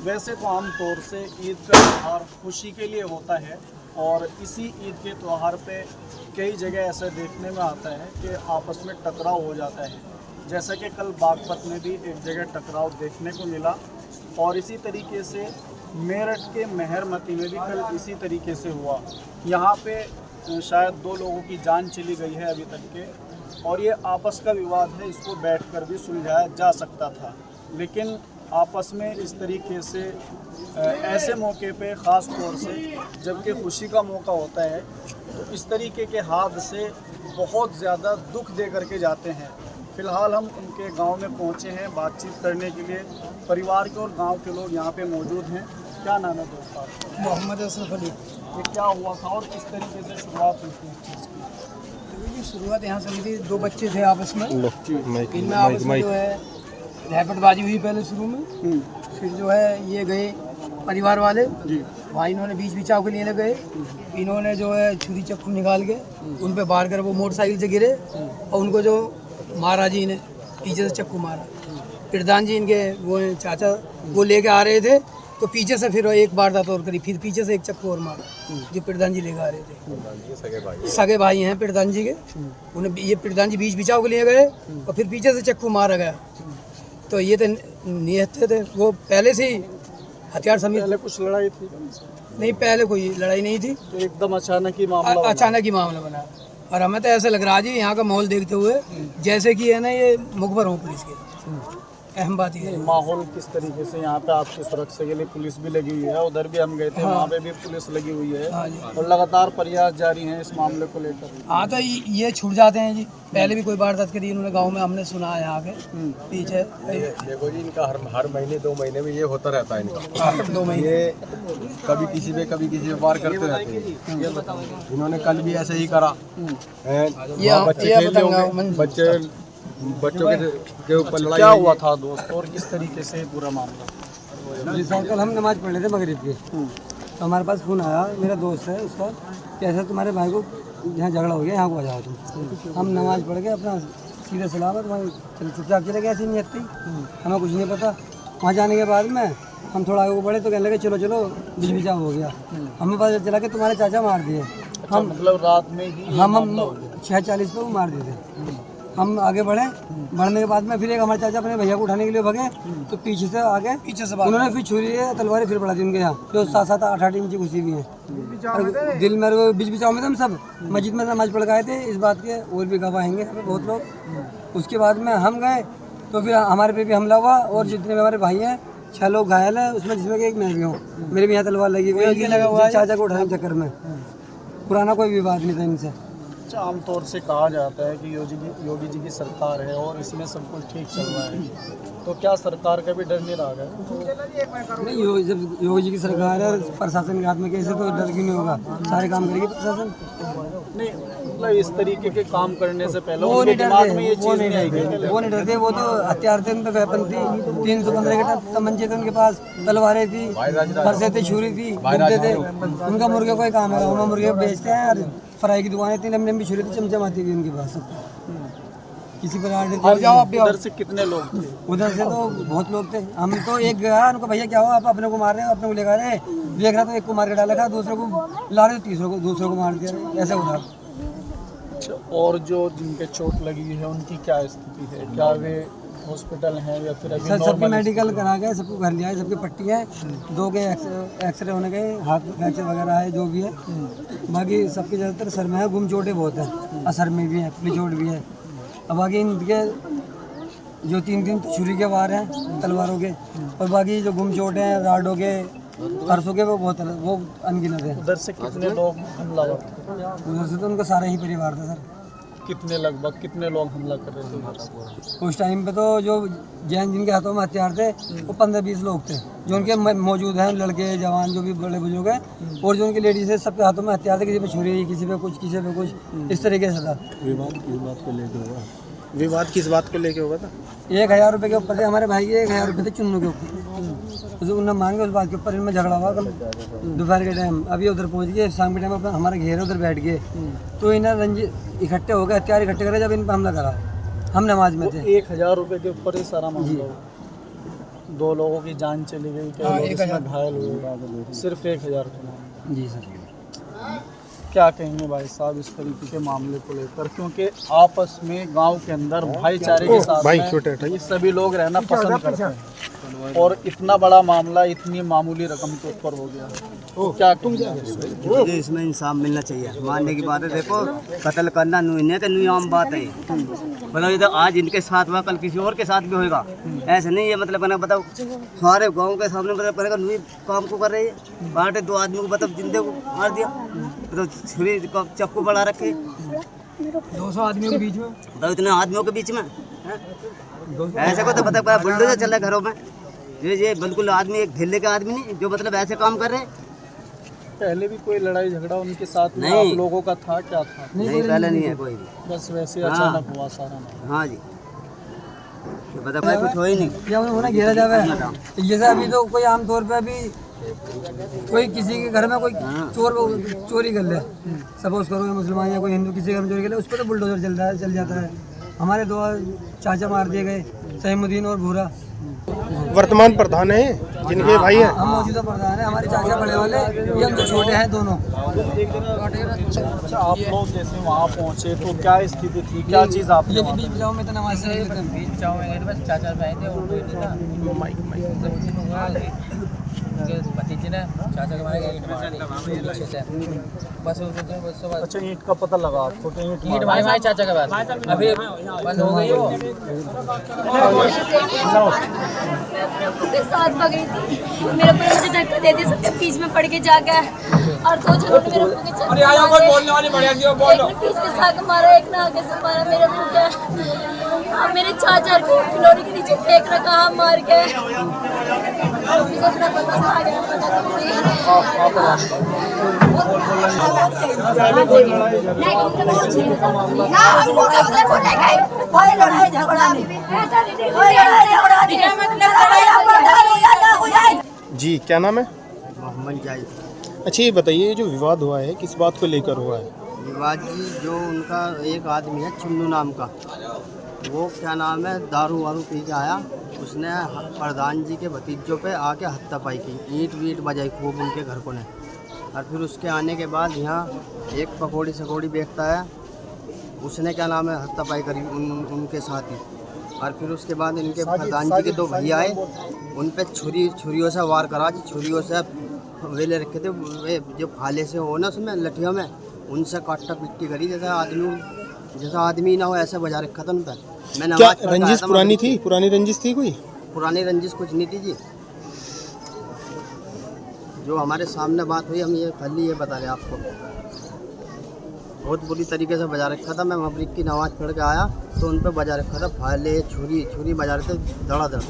वैसे तो आम तौर से ईद का त्यौहार खुशी के लिए होता है और इसी ईद के त्यौहार पे कई जगह ऐसा देखने में आता है कि आपस में टकराव हो जाता है। जैसा कि कल बागपत में भी एक जगह टकराव देखने को मिला और इसी तरीके से मेरठ के मेहरमती में भी कल इसी तरीके से हुआ। यहाँ पे शायद 2 लोगों की जान चली गई है अभी तक के, और ये आपस का विवाद है, इसको बैठकर भी सुलझाया जा सकता था, लेकिन आपस में इस तरीके से ऐसे मौके पे ख़ास तौर से जबकि खुशी का मौका होता है तो इस तरीके के हादसे बहुत ज़्यादा दुख दे करके जाते हैं। फ़िलहाल हम उनके गांव में पहुंचे हैं बातचीत करने के लिए। परिवार के और गांव के लोग यहां पे मौजूद हैं। क्या नाम है दोस्त आपका? मोहम्मद असरफ अली। ये क्या हुआ था और किस तरीके से शुरुआत हुई थी इस चीज़ की? ये शुरुआत यहाँ से हुई थी, 2 बच्चे थे आपस में, इनमें आपस में जो है रैपटबाजी हुई पहले शुरू में। फिर जो है ये गए परिवार वाले भाई, इन्होंने बीच बिचाव के लिए गए, इन्होंने जो है छुरी चक्कू निकाल के उन पे बार कर वो मोटरसाइकिल से गिरे और उनको जो मारा जी ने पीछे से चक्कू मारा। प्रधान जी इनके वो चाचा वो लेके आ रहे थे तो पीछे से फिर एक वारदात और करी, फिर पीछे से एक चक्कू और मारा जो प्रधान जी लेके आ रहे थे। सगे भाई हैं प्रधान जी के, उन्हें ये प्रधान जी बीच बिचाव के लिए गए और फिर पीछे से चक्कू मारा गया। तो ये तो नियत थे, वो पहले से ही हथियार समेत। पहले कुछ लड़ाई थी? नहीं, पहले कोई लड़ाई नहीं थी, तो एकदम अचानक ही मामला अचानक ही मामला बना। और हमें तो ऐसा लग रहा है जी यहाँ का माहौल देखते हुए जैसे कि है ना ये मुखबर हो पुलिस के। अहम बात ये है। माहौल किस तरीके से यहाँ पे आपकी सुरक्षा के लिए पुलिस भी लगी हुई है, उधर भी हम गए थे, वहाँ पे भी पुलिस लगी हुई है और लगातार प्रयास जारी हैं इस मामले को लेकर। हाँ, तो ये छूट जाते हैं जी। पहले भी कोई वारदात करी इन्होंने गांव में, हमने सुना है यहाँ के पीछे। देखो जी, इनका हर महीने 2 महीने में ये होता रहता है इनका। 2 महीने ये कभी किसी पे कभी किसी पे वार करते रहते हैं। इन्होंने कल भी ऐसे ही करा। बच्चों के ऊपर लड़ाई। क्या हुआ था दोस्त और किस तरीके से पूरा मामला? जी सर, कल हम नमाज पढ़ रहे थे मगरिब की, तो हमारे पास फ़ोन आया, मेरा दोस्त है उसका, कि ऐसा तुम्हारे भाई को यहाँ झगड़ा हो गया, यहाँ को आ जाओ तुम। हम नमाज पढ़ के अपना सीधे सलामत वहाँ चुपचाप चले गए, ऐसी नियत थी, हमें कुछ नहीं पता। वहाँ जाने के बाद में हम थोड़ा आगे बढ़े तो कहने लगे चलो चलो बीच बिचाव हो गया। हमें पता चला कि तुम्हारे चाचा मार दिए। हम मतलब रात में ही हम 6:40 पे वो मार दिए थे। हम आगे बढ़ने के बाद में फिर एक हमारे चाचा अपने भैया को उठाने के लिए भगे, तो पीछे से उन्होंने फिर छुरी है तलवारें फिर बढ़ा दी उनके यहाँ, जो 7-7 8-8 इंच घुसी हुई हैं दिल में। बीच बिचाव में हम सब मस्जिद में नमाज पढ़ गए थे, इस बात के और भी गवाह हैंगे हमें बहुत लोग। उसके बाद में हम गए तो फिर हमारे पे भी हमला हुआ और जितने भी हमारे भाई हैं 6 लोग घायल हैं, उसमें जिसमें कि एक मैं भी हूँ। मेरे भी यहाँ तलवार लगी हुई है चाचा को उठाने के चक्कर में। पुराना कोई विवाद नहीं था इनसे। आमतौर से कहा जाता है कि योगी जी की सरकार है और इसमें सब कुछ ठीक चल रहा है, तो क्या सरकार का भी डर नहीं रहा है? नहीं, जब योगी जी की सरकार है प्रशासन के हाथ में, कैसे तो डर क्यों नहीं होगा, सारे काम करेगी प्रशासन। नहीं मतलब इस तरीके के काम करने से पहले वो नहीं दिमाग में ये डरते, चीज़ नहीं आएगी? वो नहीं डरते, वो तो हथियार थे, उन पे वेपन थी, 315 के तमंचे थे उनके पास, तलवारें थी, फरसे थे, छुरी थी, बुड्ढे थे। उनका मुर्गे कोई काम है, वो मुर्गे बेचते हैं और फ्राई की दुकानें थी, लंबी लंबी छुरी थी, चमचमाती थी उनके पास। किसी पर उधर से कितने लोग थे? उधर से तो बहुत लोग थे। हम तो एक गया, उनको भैया क्या हुआ, आप अपने को मार रहे हो, अपने को लेकर रहे, देख रहा तो एक को मार के डाला था, दूसरे को ला रहे, तीसरे को दूसरे को मार दिया, ऐसे हो रहा। और जो जिनके चोट लगी है उनकी क्या स्थिति है? क्या वे हॉस्पिटल हैं या फिर अभी सर सबके नॉर्मल? मेडिकल करा गए, सबको घर लिया है, सबकी पट्टी है, 2 के एक्सरे होने गए, हाथ फ्रैक्चर वगैरह है जो भी है। बाकी सबके ज़्यादातर सर में है, गुम चोटें बहुत हैं, और सर में भी है, पुली चोट भी है। अब बाकी इनके जो 3 छुरी के वार हैं तलवारों के, और बाकी जो गुम चोटें हैं राडों के परसों के, वो अनगिनत है। उधर से कितने लोग हमलावर थे? उधर से तो उनका सारा ही परिवार था सर। लगभग कितने लोग हमला कर रहे थे उधर से? उस टाइम पे तो जो जैन जिनके हाथों में हथियार थे वो 15-20 लोग थे जो उनके मौजूद हैं, लड़के जवान जो भी बड़े बुजुर्ग हैं, और जो उनकी लेडीज है सबके हाथों में हथियार थे, किसी पे छुरी, किसी पे कुछ, किसी पे कुछ, इस तरीके से था। विवाद किस बात को लेके हुआ था? 1000 रुपये के ऊपर थे, हमारे भाई के 1000 रुपये थे चुन्नू के ऊपर, उसे उन्हें मांगे, उस बात के ऊपर इनमें झगड़ा हुआ। कल दोपहर के टाइम अभी उधर पहुंच गए, शाम के टाइम अपना हमारे घेरे उधर बैठ गए, तो इन्हें रंजित इकट्ठे हो गए, हथियार इकट्ठे करे, जब इन पर हमला करा, हम नमाज में थे। 1000 रुपये के ऊपर ही सारा मामला हुआ। 2 लोगों की जान चली गई, कई हाँ, लोग 1000 इसमें घायल हुए, सिर्फ 1000 का मामला। जी सर। क्या कहेंगे भाई साहब इस तरीके के मामले को लेकर, क्योंकि आपस में गांव के अंदर भाईचारे के साथ में सभी लोग रहना पसंद करते हैं, और इतना बड़ा मामला इतनी मामूली रकम के ऊपर हो गया, तो क्या कहेंगे? मुझे इसमें इंसाफ मिलना चाहिए। मानने की बात है, देखो कत्ल करना नहीं आम बात है। बताओ, ये तो आज इनके साथ हुआ, कल किसी और के साथ भी होएगा। ऐसे नहीं है, मतलब बना बताओ सारे गांव के सामने मतलब पड़ेगा नहीं काम को कर रही है। बांटे 2 आदमी को मतलब जिंदे को मार दिया, तो छुरी चक्कू बढ़ा रखे 200 आदमियों के बीच में, बताओ इतने आदमियों के बीच में ऐसे को तो पता बुलडोजर चल रहा है घरों में। ये बिल्कुल आदमी एक ढिल्ले का आदमी नहीं जो मतलब ऐसे काम कर रहे हैं। पहले भी कोई लड़ाई झगड़ा उनके साथ में नहीं। आप लोगों का था, क्या था? नहीं पहले नहीं है कोई भी। बस वैसे अचानक हुआ सारा मामला। हाँ जी, ये बता भाई कुछ हो ही नहीं। या उन्हें घेरा जावे है। जैसे अभी तो कोई आमतौर पे अभी कोई किसी के घर में कोई चोरी कर ले, सपोज करो मुसलमान या कोई हिंदू किसी के घर में चोरी कर ले, उस पर तो बुलडोजर चल जाता है। हमारे 2 चाचा मार दिए गए, सहीमुद्दीन और भूरा। वर्तमान प्रधान है जिनके भाई हैं। हम मौजूदा प्रधान है, हमारे चाचा बड़े वाले, ये हम तो छोटे हैं दोनों। अच्छा, आप लोग जैसे वहाँ पहुँचे तो क्या स्थिति थी, क्या चीज़ आप ये भी बीच बचाओ में तो नमाज से बीच बचाओ में बस चाचा भाई थे और कोई नहीं था। भतीजे ने चाचा के मारे गए पीछे से, बस अच्छा ईंट का पता लगा आपको कि ईंट भाई चाचा के बाद अभी बंद हो गई वो। साथ पकड़ी थी, मेरे ऊपर मुझे धक्का दे दी, सबके बीच में पड़ के जाके, और 2 जनों ने मेरे मुंह के चक्कर मारे। एक ने पीछे से आके मारा, एक ने आगे से मारा मेरे मुंह के। और मेरे चाचा को खिलौने के नीचे फेंक रखा मार के। मुझे इतना पता था, आगे नहीं पता जी क्या नाम है? मोहम्मद जाहिद। अच्छा ये बताइए, ये जो विवाद हुआ है किस बात को लेकर हुआ है? विवाद जी, जो उनका एक आदमी है चुन्नू नाम का, वो क्या नाम है दारू वारू पी के आया, उसने प्रधान जी के भतीजों पे आके हत्यापाई की, ईंट वीट बजाई खूब उनके घर को ने। और फिर उसके आने के बाद यहाँ एक पकौड़ी सकौड़ी बेचता है, उसने क्या नाम है हत्यापाई करी उनके साथ ही। और फिर उसके बाद इनके प्रधान जी के 2 भैया आए, उन पे छुरियों से वार करा, छुरियों से वे ले रखे थे, वे जो फाले से हो ना उसमें लठियों में, उनसे काटा पिट्टी करी जैसा आदमी ना हो ऐसा बजा रखा था उन पर। मैं क्या रंजिश पुरानी थी? पुरानी रंजिश थी कोई? पुरानी रंजिश कुछ नहीं थी जी, जो हमारे सामने बात हुई हम ये खाली ये बता रहे आपको। बहुत बुरी तरीके से बजा रखा था। मैं मगरिब की नमाज़ पढ़ के आया तो उन पर बजा रखा था, फाले छुरी बजा रहे थे धड़ाधड़।